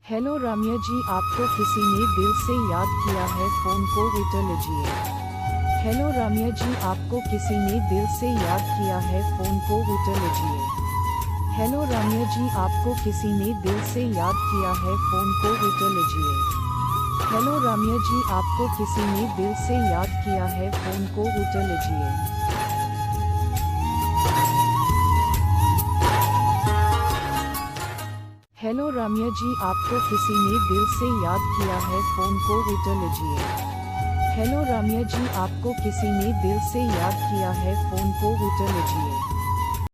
Hello रम्या जी, आपको किसी ने दिल से याद किया है, फ़ोन को उठा लीजिए। हेलो रम्या जी, आपको किसी ने दिल से याद किया है, फ़ोन को उठा लीजिए। हेलो रम्या जी, आपको किसी ने दिल से याद किया है, फ़ोन को उठा लीजिए। हेलो रम्या जी, आपको किसी ने दिल से याद किया है, फ़ोन को उठा लीजिए। हेलो रम्या जी, आपको किसी ने दिल से याद किया है, फ़ोन को उठा लीजिए। हेलो रम्या जी, आपको किसी ने दिल से याद किया है, फ़ोन को उठा लीजिए।